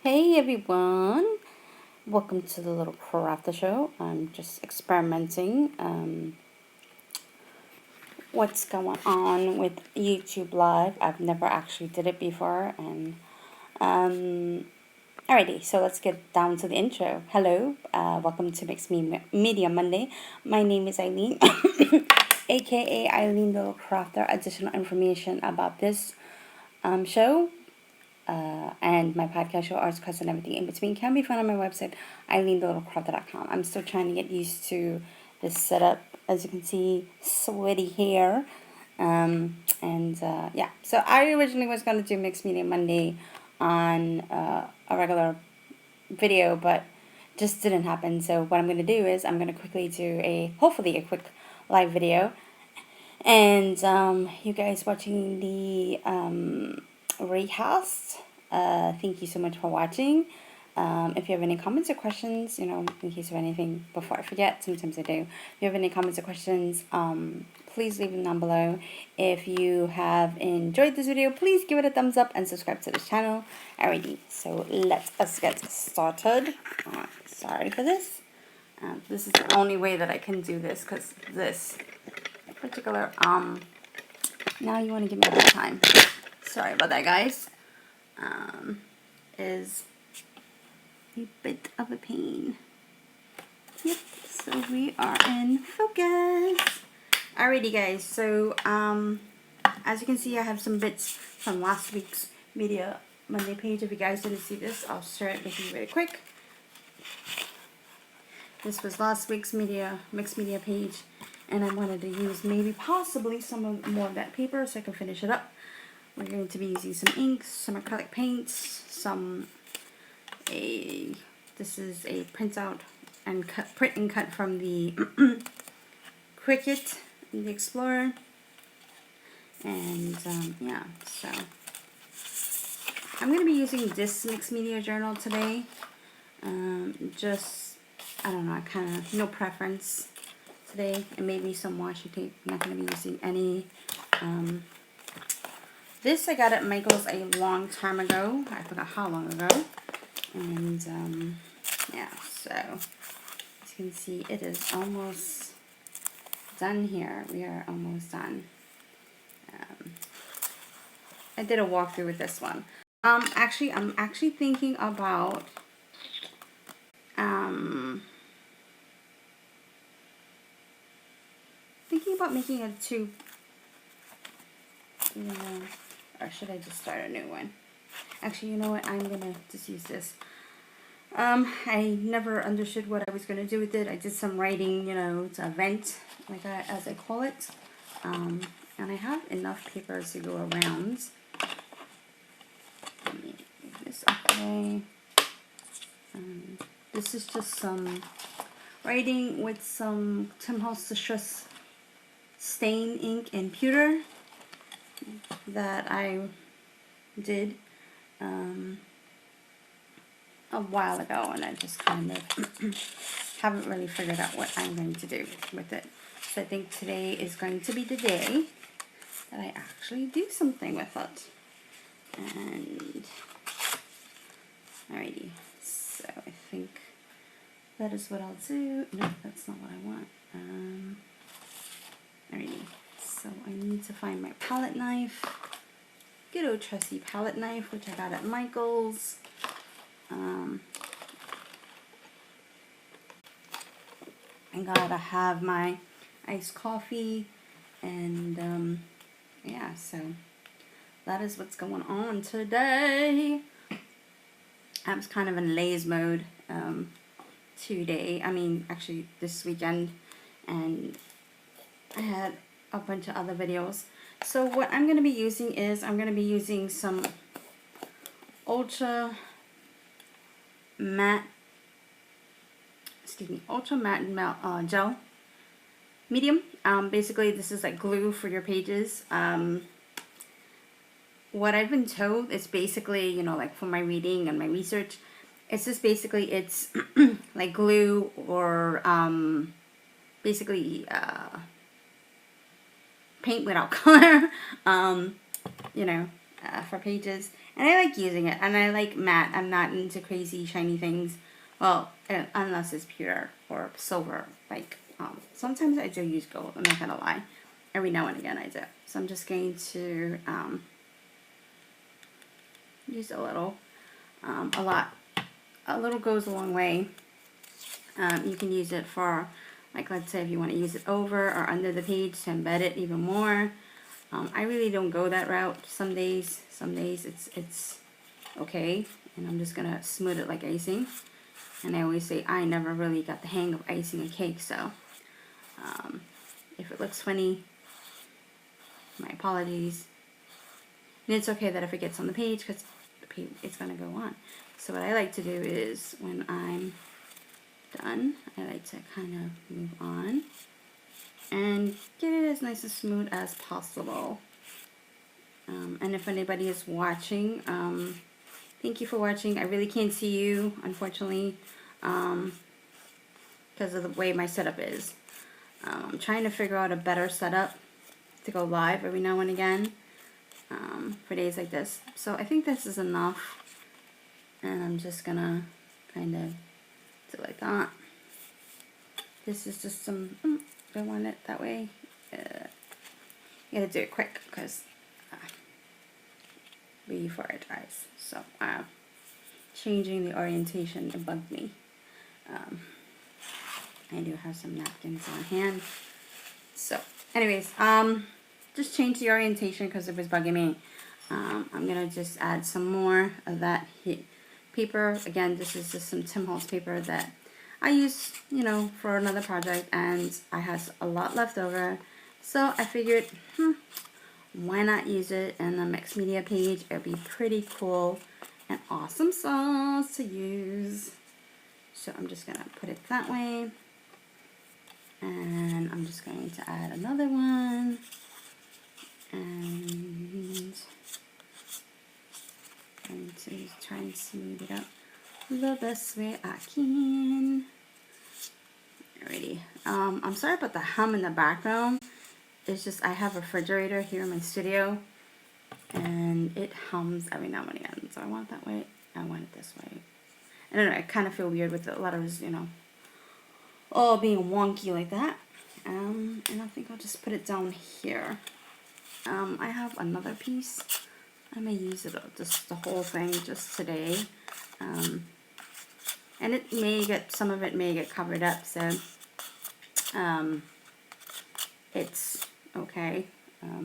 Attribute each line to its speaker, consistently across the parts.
Speaker 1: Hey everyone, welcome to the Little Crafter Show. I'm just experimenting what's going on with YouTube Live. I've never actually did it before, and alrighty, so let's get down to the intro. Hello, welcome to Media Monday. My name is Eileen, aka Eileen the Little Crafter. Additional information about this show and my podcast show, Arts, Crafts, and everything in between, can be found on my website, eileenthelittlecrafter.com. I'm still trying to get used to this setup. As you can see, sweaty hair. Yeah, so I originally was going to do Mixed Media Monday on a regular video, but just didn't happen. So what I'm going to do is I'm going to quickly do hopefully a quick live video. And you guys watching the recast, thank you so much for watching. If you have any comments or questions, in case of anything, before I forget, sometimes I do. If you have any comments or questions, please leave them down below. If you have enjoyed this video, please give it a thumbs up and subscribe to this channel. Alrighty, so let us get started. Sorry for this. This is the only way that I can do this, because this particular, now you want to give me a hard time. Sorry about that, guys. Is a bit of a pain. Yep, so we are in focus. Alrighty, guys, so as you can see, I have some bits from last week's Media Monday page. If you guys didn't see this, I'll share it with you really quick. This was last week's mixed media page, and I wanted to use maybe possibly more of that paper so I can finish it up. We're going to be using some inks, some acrylic paints, this is a print and cut from the Cricut, the Explorer, and yeah, so I'm going to be using this mixed media journal today. I don't know, kind of no preference today, and maybe some washi tape. I'm not going to be using any. This I got at Michael's a long time ago. I forgot how long ago. And yeah, so as you can see, it is almost done here. We are almost done. I did a walkthrough with this one. I'm actually thinking about making a tube. Or should I just start a new one? Actually, you know what? I'm gonna just use this. I never understood what I was gonna do with it. I did some writing, it's a vent, like as I call it. And I have enough papers to go around. Let me move this away. This is just some writing with some Tim Holtz Distress stain ink and pewter that I did a while ago, and I just kind of haven't really figured out what I'm going to do with it. So I think today is going to be the day that I actually do something with it. And alrighty, so I think that is what I'll do. No, that's not what I want. Alrighty, so I need to find my palette knife. Good old trusty palette knife, which I got at Michael's. I gotta have my iced coffee, and yeah, so that is what's going on today. I was kind of in laze mode actually this weekend, and I had a bunch of other videos. So what I'm going to be using is I'm going to be using some ultra matte gel medium. Basically this is like glue for your pages. What I've been told is basically, like for my reading and my research, it's just basically it's like glue or basically paint without color, for pages. And I like using it, and I like matte. I'm not into crazy shiny things. Well, unless it's pure or silver. Like, sometimes I do use gold, I'm not gonna lie. Every now and again I do. So I'm just going to use a little. A lot. A little goes a long way. You can use it for, like, let's say if you want to use it over or under the page to embed it even more. I really don't go that route. Some days it's okay, and I'm just gonna smooth it like icing. And I always say I never really got the hang of icing a cake, so if it looks funny, my apologies. And it's okay that if it gets on the page, because it's gonna go on. So what I like to do is, when I'm done, I like to kind of move on and get it as nice and smooth as possible. And if anybody is watching, thank you for watching. I really can't see you, unfortunately, because of the way my setup is. I'm trying to figure out a better setup to go live every now and again for days like this. So I think this is enough, and I'm just gonna kind of do like that. This is just some, I want it that way. You gotta do it quick because before it dries. So changing the orientation, it bugged me. I do have some napkins on hand. So anyways, just change the orientation because it was bugging me. I'm gonna just add some more of that paper. Again, this is just some Tim Holtz paper that I used, you know, for another project, and I had a lot left over. So I figured, why not use it in the mixed media page? It'd be pretty cool and awesome sauce to use. So I'm just gonna put it that way. And I'm just going to add another one. And I'm going to try and smooth it up the best way I can. Alrighty. I'm sorry about the hum in the background. It's just I have a refrigerator here in my studio, and it hums every now and again. So I want it that way. I want it this way. I don't know. I kind of feel weird with the letters, you know, all being wonky like that. And I think I'll just put it down here. I have another piece. I may use it just the whole thing just today. And it may get, some of it may get covered up, so it's okay.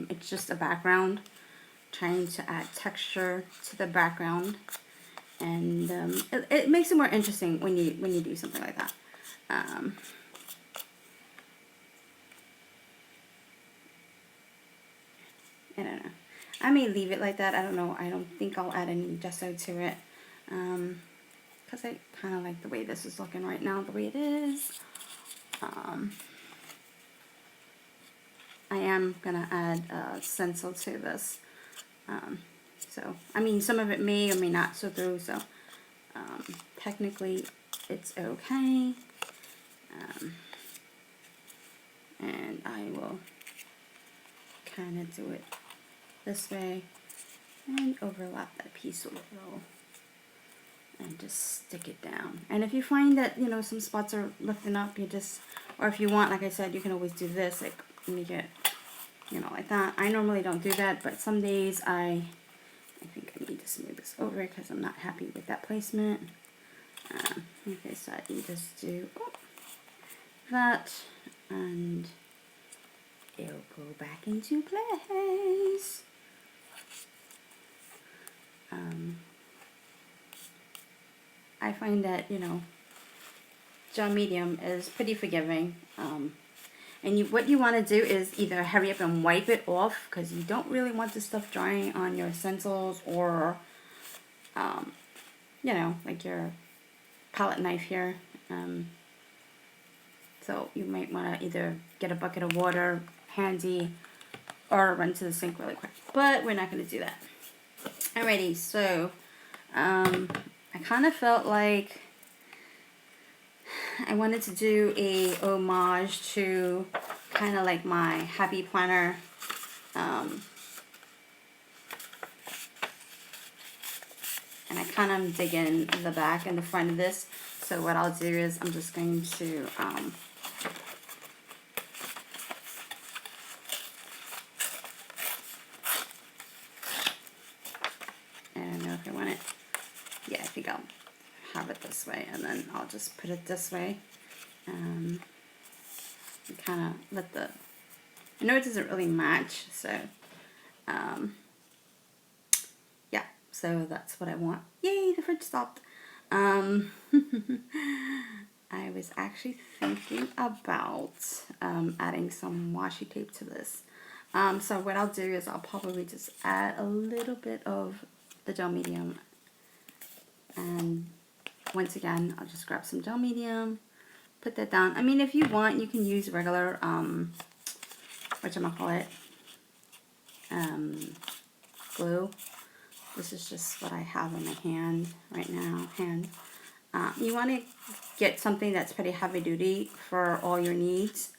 Speaker 1: It's just a background, trying to add texture to the background, and it makes it more interesting when you do something like that. I don't know. I may leave it like that. I don't know. I don't think I'll add any gesso to it. Because I kind of like the way this is looking right now, the way it is. I am going to add stencil to this. So, I mean, some of it may or may not sew through, so technically it's okay. And I will kind of do it this way and overlap that piece a little and just stick it down. And if you find that, you know, some spots are lifting up, you just, or if you want, like I said, you can always do this, like make it, you know, like that. I normally don't do that, but some days I think I need to smooth this over because I'm not happy with that placement. Like I said, you just do that, and it'll go back into place. I find that, you know, gel medium is pretty forgiving. And what you want to do is either hurry up and wipe it off, because you don't really want the stuff drying on your stencils or, you know, like your palette knife here. So you might want to either get a bucket of water handy or run to the sink really quick. But we're not going to do that. Alrighty, so I kind of felt like I wanted to do a homage to kind of like my Happy Planner kind of digging the back and the front of this. So what I'll do is I'm just going to I don't know if I want it. Yeah, I think I'll have it this way, and then I'll just put it this way. Kind of let the, I know it doesn't really match, so yeah, so that's what I want. Yay, the fridge stopped. I was actually thinking about adding some washi tape to this. So what I'll do is I'll probably just add a little bit of the gel medium, and once again I'll just grab some gel medium, put that down. I mean, if you want, you can use regular whatchamacallit, glue. This is just what I have in my hand right now. You want to get something that's pretty heavy duty for all your needs,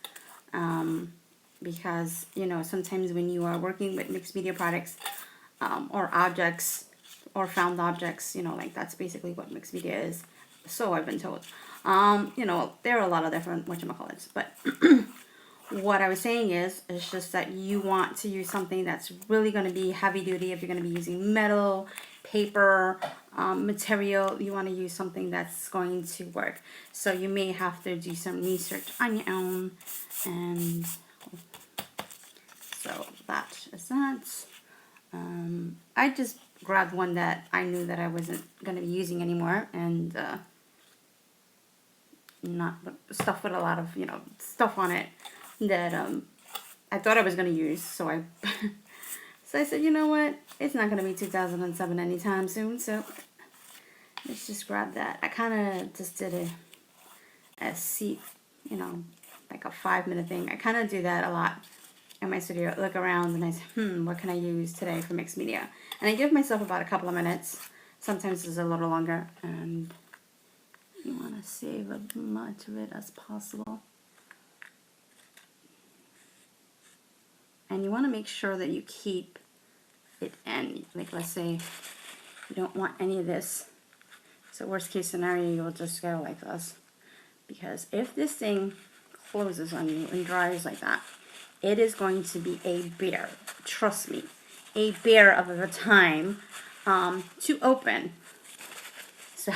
Speaker 1: because you know, sometimes when you are working with mixed media products or objects or found objects, you know, like that's basically what mixed media is, so I've been told. You know, there are a lot of different whatchamacallits, but what I was saying is just that you want to use something that's really going to be heavy duty. If you're going to be using metal, paper, material, you want to use something that's going to work. So you may have to do some research on your own, and so that is that. I just grabbed one that I knew that I wasn't going to be using anymore, and not stuff with a lot of, you know, stuff on it that I thought I was going to use. So I so I said, you know what, it's not going to be 2007 anytime soon, so let's just grab that. I kind of just did a seat, you know, like a 5-minute thing. I kind of do that a lot in my studio. Look around and I say, what can I use today for mixed media? And I give myself about a couple of minutes. Sometimes it's a little longer, and you want to save as much of it as possible. And you want to make sure that you keep it in. Like, let's say you don't want any of this. So worst case scenario, you'll just go like this. Because if this thing closes on you and dries like that, it is going to be a bear. Trust me. A bear of a time to open. So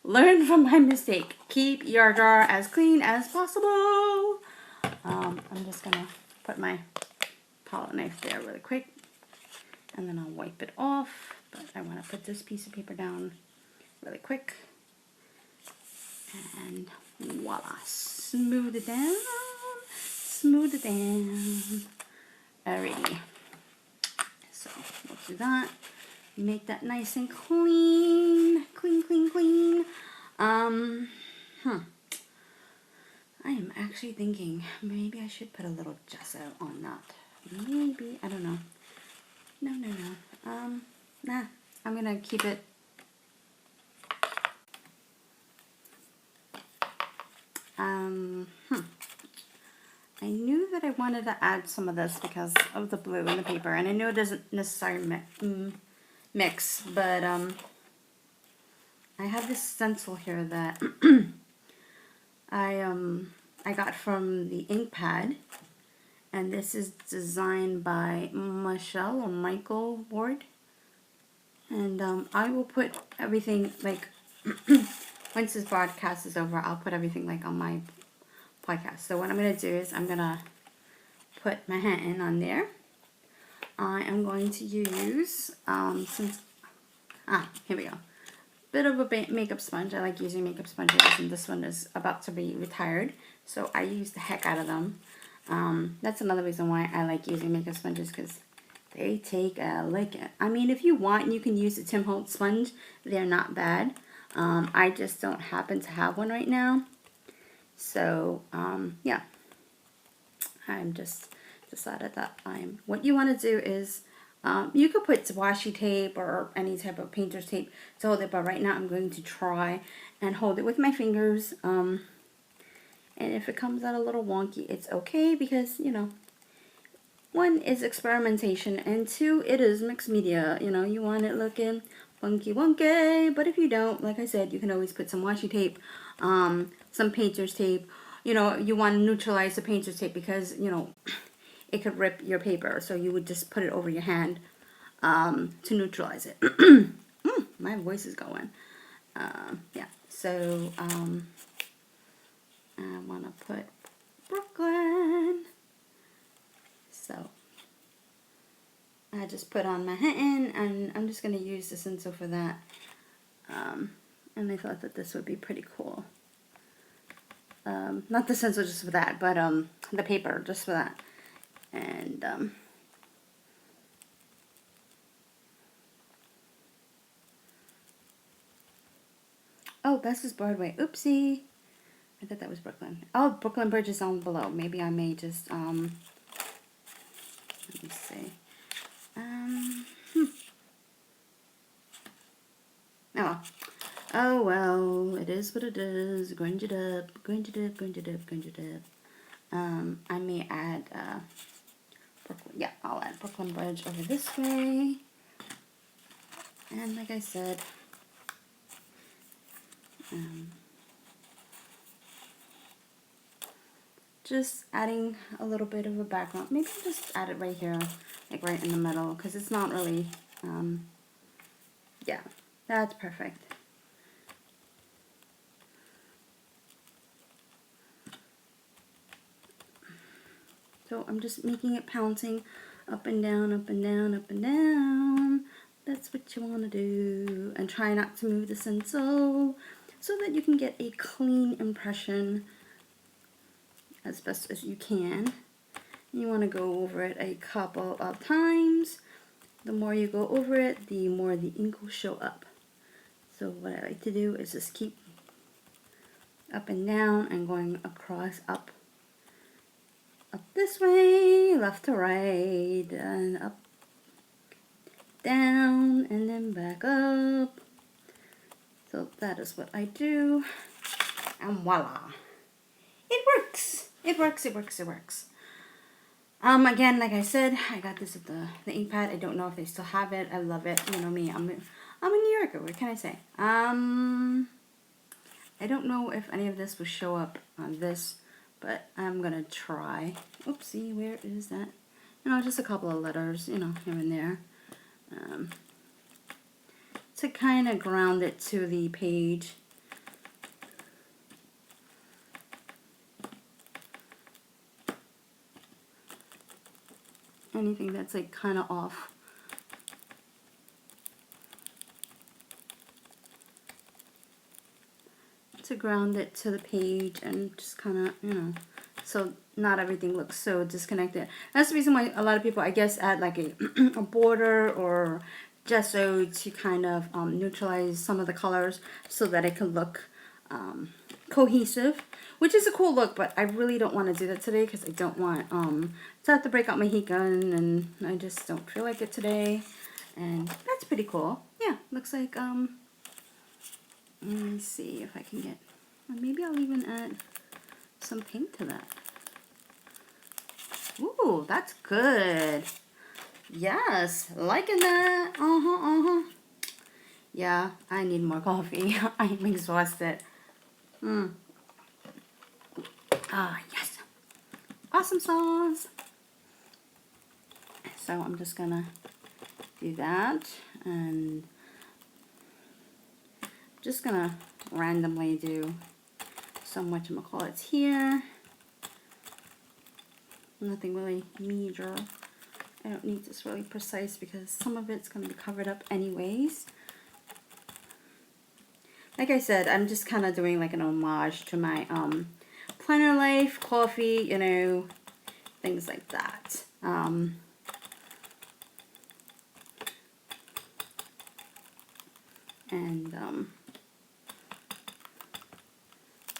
Speaker 1: learn from my mistake. Keep your jar as clean as possible. I'm just going to put my palette knife there really quick, and then I'll wipe it off. But I want to put this piece of paper down really quick. And voila. Smooth it down. Smooth it down. Alrighty. So we'll do that. Make that nice and clean. Clean, clean, clean. I am actually thinking maybe I should put a little gesso on that. Maybe, I don't know. No. Nah, I'm gonna keep it. I knew that I wanted to add some of this because of the blue in the paper, and I know it doesn't necessarily mix, but I have this stencil here that I got from the ink pad, and this is designed by Michelle or Michael Ward, and I will put everything, like once this broadcast is over, I'll put everything like on my podcast. So what I'm going to do is I'm going to put my hand on there. I am going to use, here we go. Bit of a makeup sponge. I like using makeup sponges, and this one is about to be retired, so I use the heck out of them. That's another reason why I like using makeup sponges, because they take a licking. I mean, if you want, you can use the Tim Holtz sponge. They're not bad. I just don't happen to have one right now. So, yeah. I'm just decided that what you want to do is, you could put washi tape or any type of painter's tape to hold it, but right now I'm going to try and hold it with my fingers. And if it comes out a little wonky, it's okay, because, you know, one is experimentation, and two, it is mixed media. You know, you want it looking funky wonky. But if you don't, like I said, you can always put some washi tape, some painter's tape. You know, you want to neutralize the painter's tape because, you know, it could rip your paper. So you would just put it over your hand to neutralize it. My voice is going. Yeah, so I want to put Brooklyn. So I just put on my hand, and I'm just going to use the stencil for that. And I thought that this would be pretty cool. Not the stencil just for that, but the paper just for that. And oh, this is Broadway. Oopsie. I thought that was Brooklyn. Oh, Brooklyn Bridge is down below. Maybe I may just let me see. Oh well, it is what it is. Grunge it up, grunge it up, grunge it up, grunge it up. I may add Brooklyn. Yeah, I'll add Brooklyn Bridge over this way. And like I said, just adding a little bit of a background. Maybe I'll just add it right here, like right in the middle, because it's not really, yeah, that's perfect. So I'm just making it pouncing up and down, up and down, up and down. That's what you want to do. And try not to move the stencil so that you can get a clean impression as best as you can. You want to go over it a couple of times. The more you go over it, the more the ink will show up. So what I like to do is just keep up and down and going across, up this way, left to right, and up, down, and then back up. So that is what I do, and voila, it works. It works. It works. It works. Again, like I said, I got this at the ink pad. I don't know if they still have it. I love it. You know me. I'm a New Yorker. What can I say? I don't know if any of this will show up on this, but I'm gonna try. Oopsie, where is that? You know, just a couple of letters, you know, here and there, to kind of ground it to the page. Anything that's like kind of off. To ground it to the page and just kind of, you know, so not everything looks so disconnected. That's the reason why a lot of people, I guess, add like a, a border or gesso to kind of neutralize some of the colors so that it can look cohesive, which is a cool look, but I really don't want to do that today because I don't want to have to break out my heat gun, and I just don't feel like it today. And that's pretty cool. Yeah, looks like let me see if I can get, or maybe I'll even add some paint to that. Ooh, that's good. Yes, liking that. Yeah, I need more coffee. I'm exhausted. Ah, yes. Awesome sauce. So I'm just gonna do that, and just gonna randomly do some whatchamacallits here. Nothing really major. I don't need this really precise because some of it's going to be covered up anyways. Like I said, I'm just kind of doing like an homage to my planner life, coffee, you know, things like that.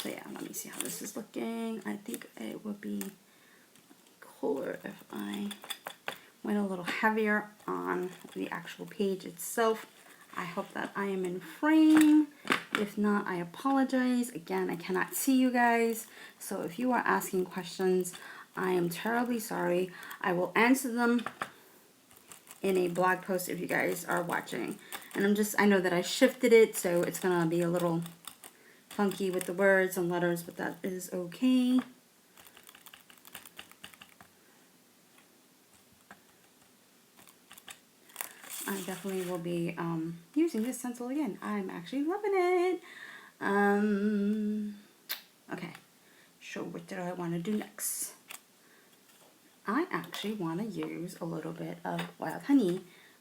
Speaker 1: So yeah, let me see how this is looking. I think it would be cooler if I went a little heavier on the actual page itself. I hope that I am in frame. If not, I apologize. Again, I cannot see you guys. So if you are asking questions, I am terribly sorry. I will answer them in a blog post if you guys are watching. And I know that I shifted it, so it's gonna be a little funky with the words and letters, but that is okay. I definitely will be using this stencil again. I'm actually loving it. Okay, so what did I want to do next? I actually want to use a little bit of wild honey,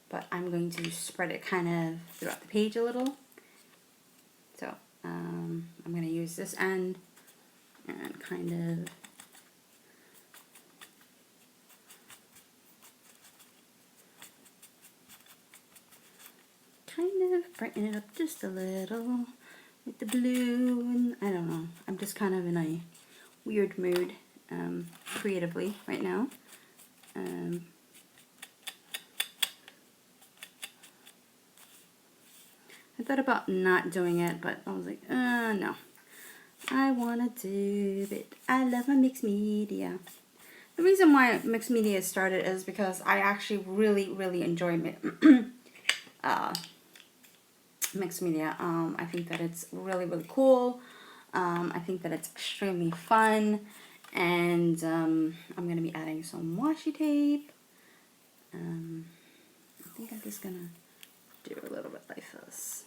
Speaker 1: but I'm going to spread it kind of throughout the page a little. So I'm going to use this end and kind of brighten it up just a little with the blue, and I don't know, I'm just kind of in a weird mood creatively right now. I thought about not doing it, but I was like, no. I want to do it. I love my mixed media. The reason why mixed media started is because I actually really enjoy mixed media. I think that it's really cool. I think that it's extremely fun. And I'm going to be adding some washi tape. I think I'm just going to do a little bit like this.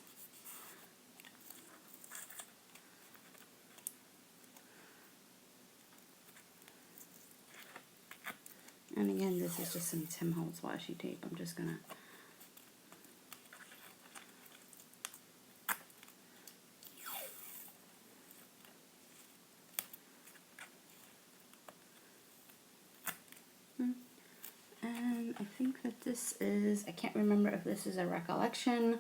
Speaker 1: And again, this is just some Tim Holtz washi tape. I'm just gonna and I think that this is, I can't remember if this is a recollection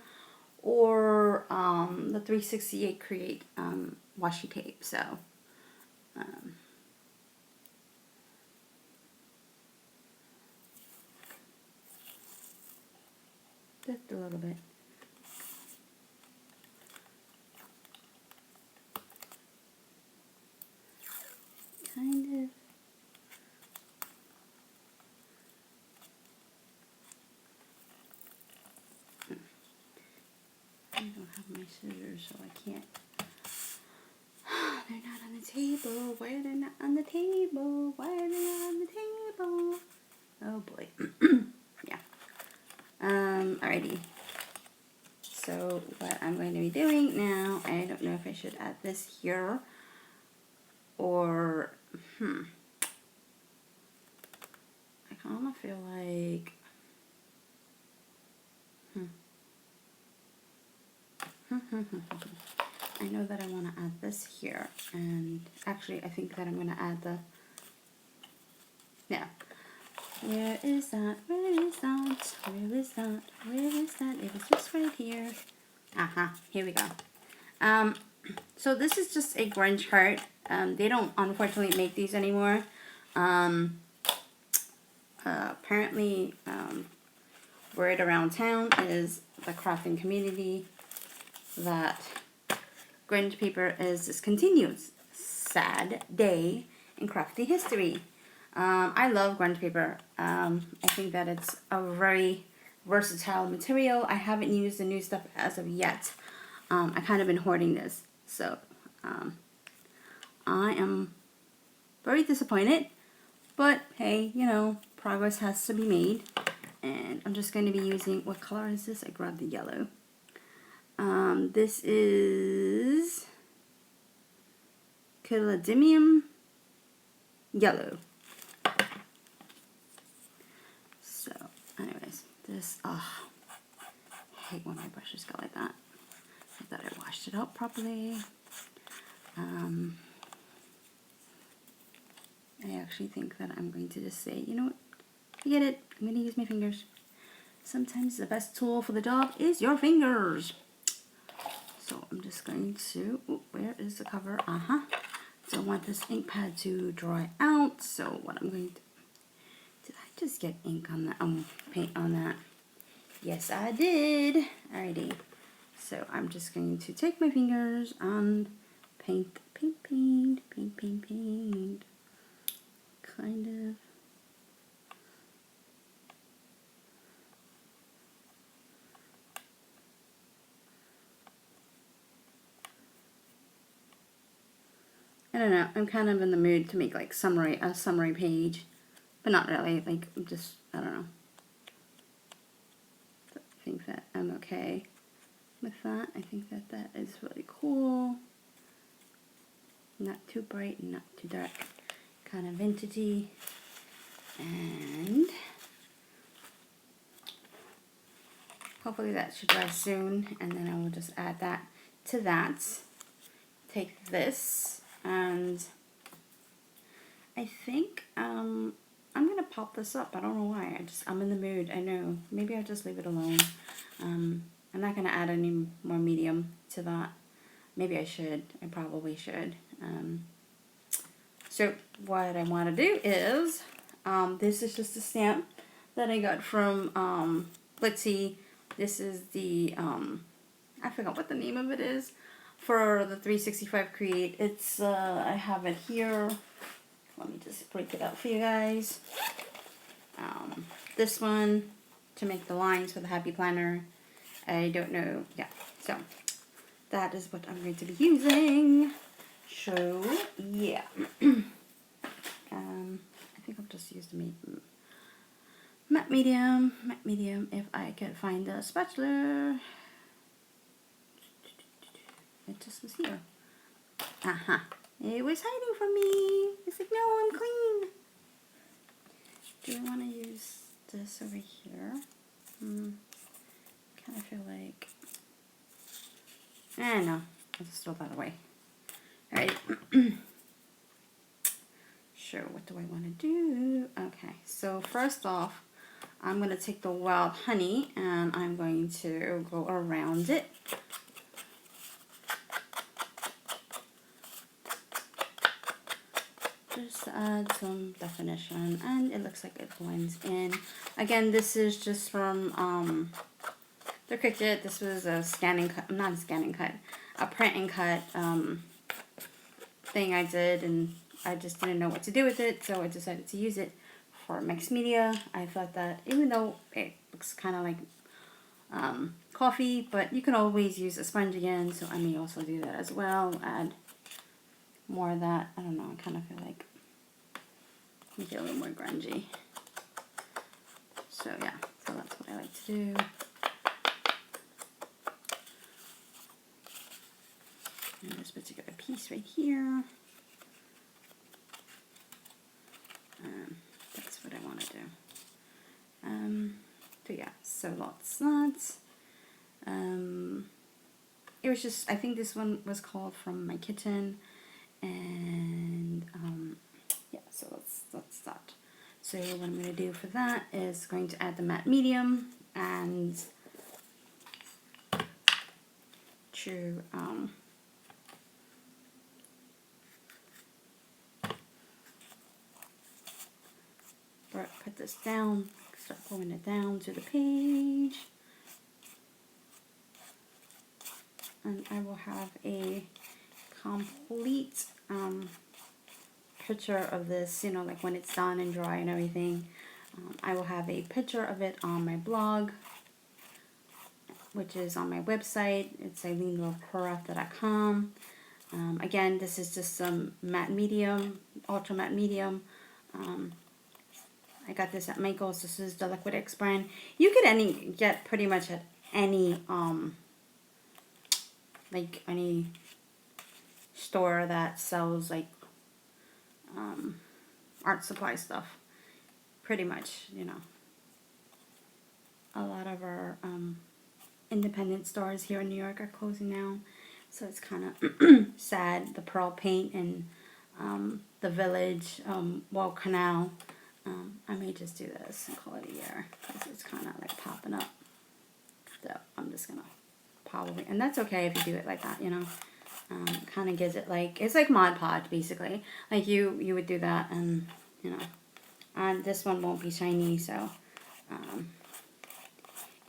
Speaker 1: or the 368 Create washi tape. So just a little bit. Kind of. I don't have my scissors, so I can't. They're not on the table. Why are they not on the table? Why are they not on the table? Oh boy. Yeah. Alrighty. So what I'm going to be doing now, I don't know if I should add this here or I kind of feel like I know that I want to add this here, and actually I think that I'm going to add the, yeah, where is that, where is that, where is that, where is that, it was just right here, here we go. So this is just a Grinch heart. They don't unfortunately make these anymore. Apparently word around town is the crafting community that Grinch paper is discontinued. Sad day in crafty history. I love Grinch paper. I think that it's a very versatile material. I haven't used the new stuff as of yet. I kind of been hoarding this, so I am very disappointed, but hey, you know, progress has to be made. And I'm just going to be using, what color is this? I grabbed the yellow. This is Caladium Yellow. So, anyways, this, I hate when my brushes go like that. I thought I washed it out properly. I actually think that I'm going to just say, you know what, forget it, I'm going to use my fingers. Sometimes the best tool for the job is your fingers. So I'm just going to, where is the cover? Don't want this ink pad to dry out, so what I'm going to, did I just get ink on that, paint on that? Yes, I did. Alrighty. So I'm just going to take my fingers and paint. Kind of. I don't know, I'm kind of in the mood to make like a summary page, but not really, like just, I don't know. I think that I'm okay with that. I think that that is really cool. Not too bright and not too dark. Kind of vintagey. And hopefully that should dry soon. And then I will just add that to that. Take this and I think I'm gonna pop this up. I don't know why. I'm in the mood. I know. Maybe I'll just leave it alone. I'm not gonna add any more medium to that. Maybe I should. I probably should. So what I want to do is, this is just a stamp that I got from Blitsy. This is the I forgot what the name of it is for the 365 Create. It's I have it here. Let me just break it out for you guys. This one to make the lines for the Happy Planner. I don't know. Yeah. So that is what I'm going to be using. So yeah. I think I'll just use the matte medium. If I can find the spatula. It just was here. It was hiding from me. It's like, no, I'm clean. Do I want to use this over here? Kind of feel like, no, I'll just throw that away. Alright. Sure, what do I want to do? Okay, so first off, I'm going to take the wild honey and I'm going to go around it. Just add some definition, and it looks like it blends in. Again, this is just from the Cricut. This was a scanning cut, not a scanning cut, a print and cut thing I did, and I just didn't know what to do with it, so I decided to use it for mixed media. I thought that even though it looks kind of like coffee, but you can always use a sponge again, so I may also do that as well. Add more of that. I don't know, I kind of feel like make it a little more grungy. So yeah, so that's what I like to do. And this particular piece right here. That's what I want to do. So yeah, so lots. It was just, I think this one was called From My Kitchen, and yeah, so let's start. So what I'm going to do for that is going to add the matte medium and to put this down, start pulling it down to the page, and I will have a complete picture of this, you know, like when it's done and dry and everything. I will have a picture of it on my blog, which is on my website. It's eileenrockraft.com. Again, this is just some matte medium, ultra matte medium. I got this at Michael's. This is the Liquid X brand. You could get pretty much at any like any store that sells like art supply stuff. Pretty much, you know. A lot of our independent stores here in New York are closing now, so it's kind of sad. The Pearl Paint and the Village, Wall Canal. I may just do this and call it a year because it's kind of like popping up. So I'm just gonna probably, and that's okay if you do it like that, you know. Kind of gives it like, it's like Mod Podge basically. Like you would do that, and you know, and this one won't be shiny, so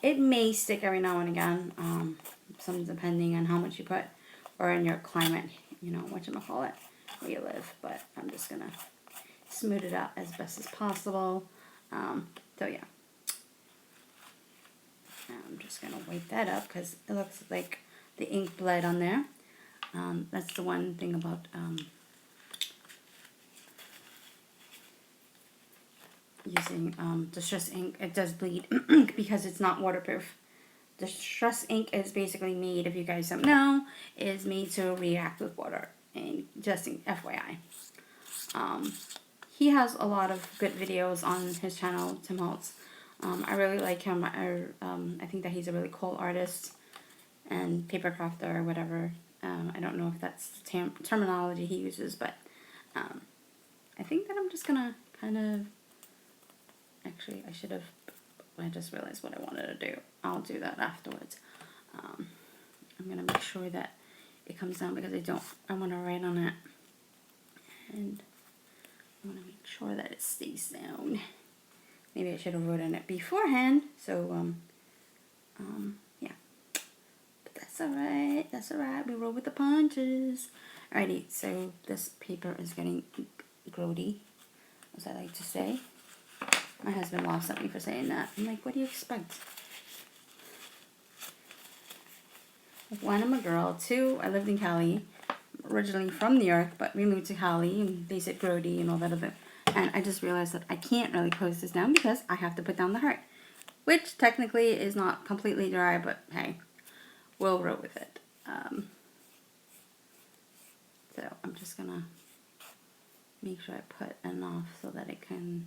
Speaker 1: it may stick every now and again. Some depending on how much you put, or in your climate, you know, whatchamacallit, where you live. But I'm just gonna smooth it out as best as possible. So yeah, I'm just gonna wipe that up because it looks like the ink bled on there. That's the one thing about using Distress ink. It does bleed because it's not waterproof. Distress ink is basically made, if you guys don't know, is made to react with water. And just FYI. He has a lot of good videos on his channel, Tim Holtz. I really like him. I think that he's a really cool artist and paper crafter or whatever. I don't know if that's the terminology he uses, but I think that I'm just gonna kind of, actually I just realized what I wanted to do. I'll do that afterwards. I'm gonna make sure that it comes down because I want to write on it, and I want to make sure that it stays down. Maybe I should have wrote on it beforehand, so yeah, but that's alright, we roll with the punches. Alrighty, so this paper is getting grody, as I like to say. My husband laughs at me for saying that. I'm like, what do you expect? One, I'm a girl. Two, I lived in Cali, originally from New York, but we moved to Cali, and they said grody and all that other. And I just realized that I can't really close this down because I have to put down the heart, which technically is not completely dry, but hey, we'll roll with it. So I'm just gonna make sure I put enough so that it can.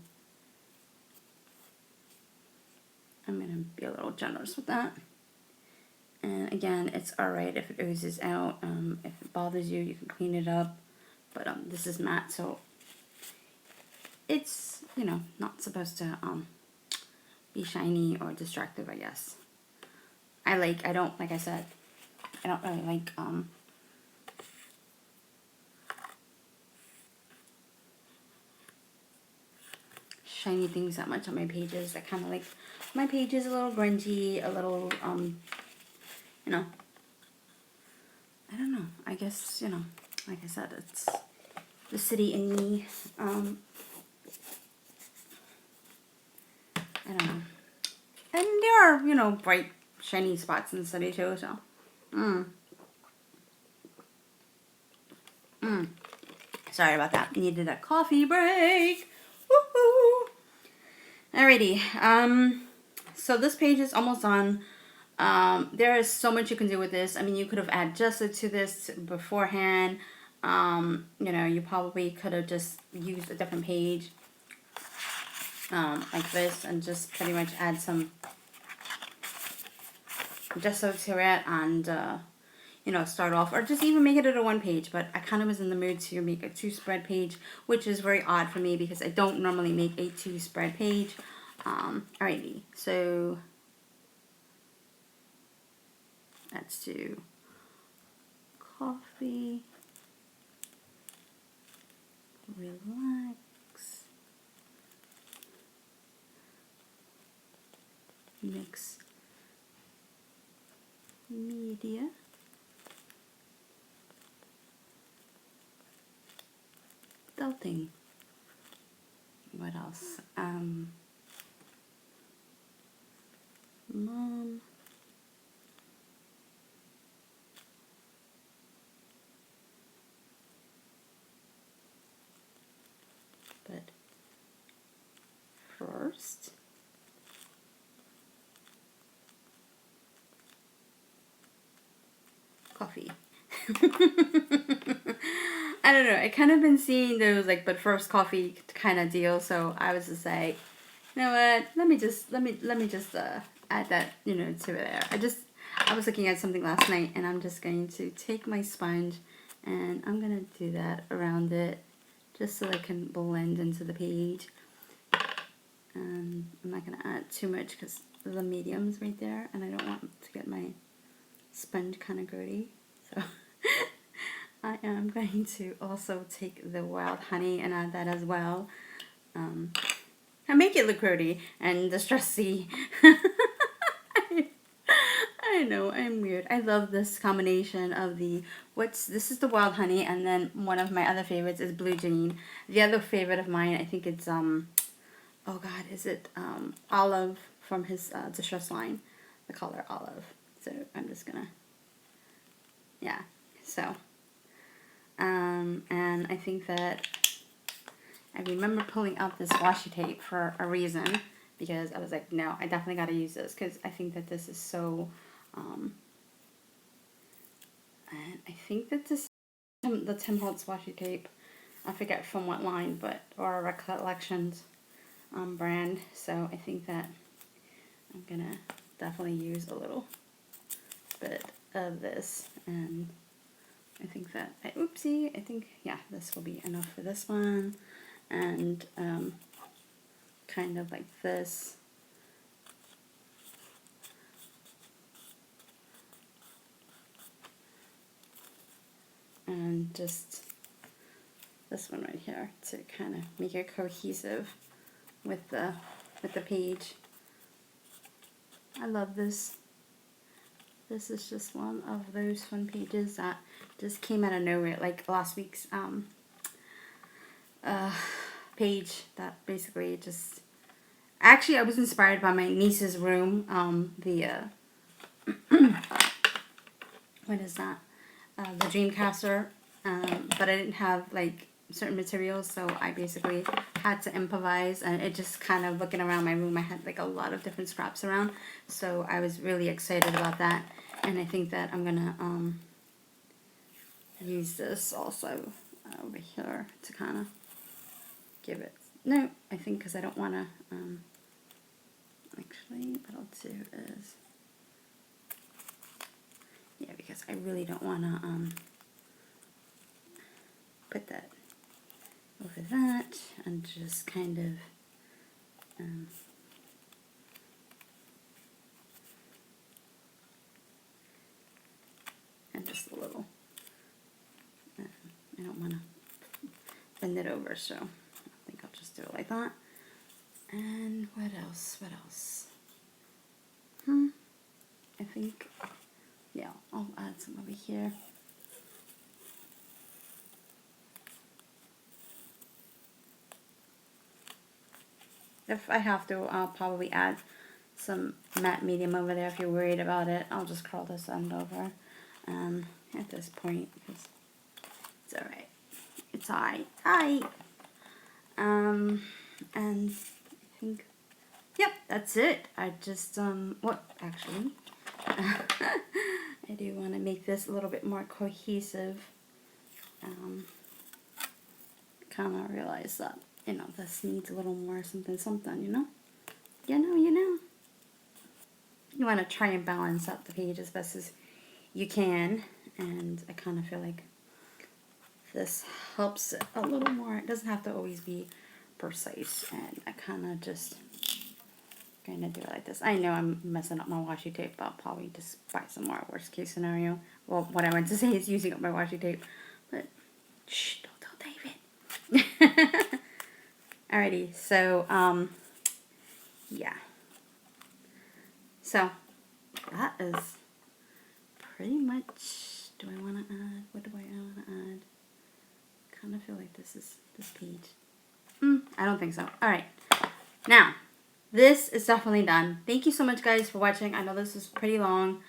Speaker 1: I'm gonna be a little generous with that. And again, it's alright if it oozes out. If it bothers you, you can clean it up. But this is matte, so it's, you know, not supposed to be shiny or destructive, I guess. Like I said, I don't really like shiny things that much on my pages. I kind of like my pages a little grungy, a little you know, I don't know. I guess, you know, like I said, it's the city in me. I don't know. And there are, you know, bright, shiny spots in the city too, so. Sorry about that. Needed a coffee break. Woohoo! Alrighty. So this page is almost done. There is so much you can do with this. I mean, you could have adjusted to this beforehand. You know, you probably could have just used a different page like this and just pretty much add some gesso to it and, you know, start off, or just even make it a one page. But I kind of was in the mood to make a 2-spread page, which is very odd for me because I don't normally make a 2-spread page. Alrighty, so let's do coffee, relax, mix media, belting. What else? Mom. But first, coffee. I don't know. I kind of been seeing those like, but first coffee kind of deal. So I was just like, you know what? Let me just add that, you know, to there. I was looking at something last night, and I'm just going to take my sponge, and I'm gonna do that around it, just so it can blend into the page. And I'm not gonna add too much because the medium's right there, and I don't want to get my sponge kind of grody. So I am going to also take the wild honey and add that as well. I make it look grody and distressy. I know, I'm weird. I love this combination of this is the wild honey, and then one of my other favorites is Blue Janine. The other favorite of mine, I think it's, oh god, is it, Olive from his, Distress line. The color Olive. So, I'm just gonna, yeah, so, and I think that I remember pulling out this washi tape for a reason, because I was like, no, I definitely got to use this, because I think that this is so, and I think that this is the Tim Holtz washi tape. I forget from what line, but, or Recollections brand. So I think that I'm gonna definitely use a little bit of this, and I think that, oopsie, I think, yeah, this will be enough for this one, and kind of like this. And just this one right here to kind of make it cohesive with the page. I love this. This is just one of those fun pages that just came out of nowhere, like last week's page that basically just, actually I was inspired by my niece's room, what is that, the Dreamcaster, but I didn't have like certain materials, so I basically had to improvise, and it just kind of, looking around my room, I had like a lot of different scraps around, so I was really excited about that, and I think that I'm gonna use this also over here to kind of give it, no, I think, because I don't want to, actually what I'll do is, yeah, because I really don't want to put that over that, and just kind of and just a little, I don't want to bend it over, so I think I'll just do it like that. And what else, I think, yeah, I'll add some over here. If I have to, I'll probably add some matte medium over there if you're worried about it. I'll just curl this end over at this point, because it's alright. It's alright. And I think, yep, that's it. I just, what, actually, I do want to make this a little bit more cohesive. Kind of realize that, you know, this needs a little more something, you know? You know. You want to try and balance out the page as best as you can, and I kind of feel like this helps it a little more. It doesn't have to always be precise, and I kind of just going to do it like this. I know I'm messing up my washi tape, but I'll probably just buy some more, worst case scenario. Well, what I meant to say is using up my washi tape, but shh, don't tell David. Alrighty, so, yeah. So, that is pretty much, do I want to add, what do I want to add? Kind of feel like this is this page. I don't think so. Alright, now, this is definitely done. Thank you so much, guys, for watching. I know this is pretty long.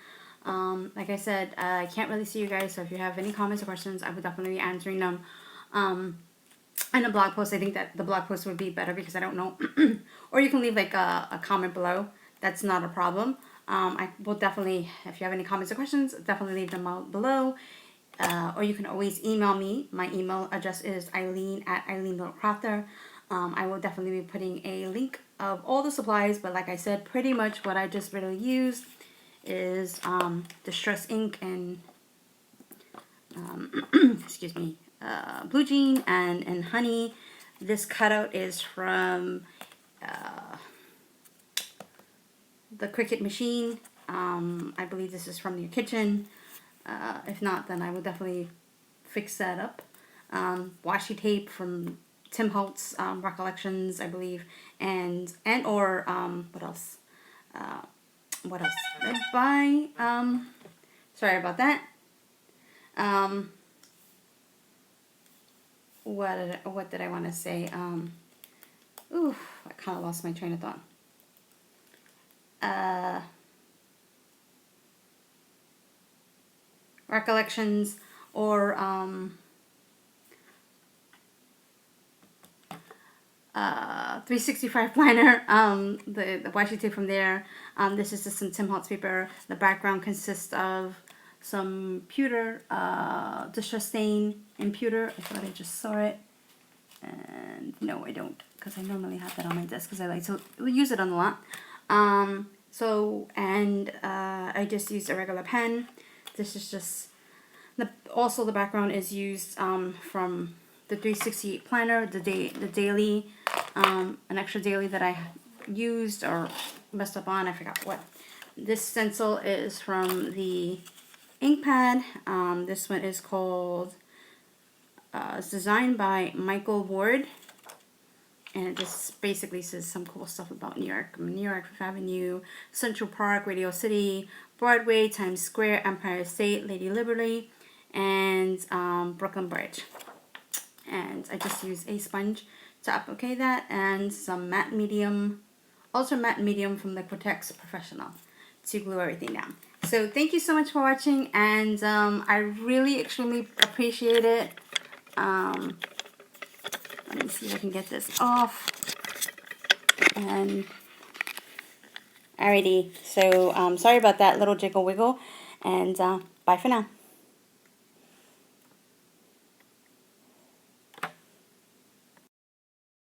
Speaker 1: Like I said, I can't really see you guys, so if you have any comments or questions, I would definitely be answering them. In a blog post, I think that the blog post would be better, because I don't know. Or you can leave like a comment below. That's not a problem. I will definitely, if you have any comments or questions, definitely leave them out below. Or you can always email me. My email address is Eileen@EileenLittleCrafter. I will definitely be putting a link of all the supplies, but like I said, pretty much what I just really used is Distress ink and excuse me, Blue Jean and honey. This cutout is from the Cricut machine. I believe this is from your kitchen. If not, then I will definitely fix that up. Washi tape from Tim Holtz Recollections, I believe, and or what else? What else did I buy? Sorry about that. What did I want to say? Ooh, I kind of lost my train of thought. Recollections, or 365 planner, the washi tape from there. This is just some Tim Holtz paper. The background consists of some pewter, distress stain and pewter. I thought I just saw it. And no, I don't, because I normally have that on my desk because I like to use it on a lot. I just used a regular pen. This is just, also the background is used from the 368 planner, the daily, an extra daily that I used or messed up on, I forgot what. This stencil is from the ink pad. This one is called, it's designed by Michael Ward. And it just basically says some cool stuff about New York. New York, Fifth Avenue, Central Park, Radio City, Broadway, Times Square, Empire State, Lady Liberty, and Brooklyn Bridge. And I just use a sponge to applicate that and some matte medium, ultra matte medium from Liquitex Professional to glue everything down. So thank you so much for watching, and I really extremely appreciate it. Let me see if I can get this off. And alrighty, so sorry about that little jiggle wiggle, and bye for now.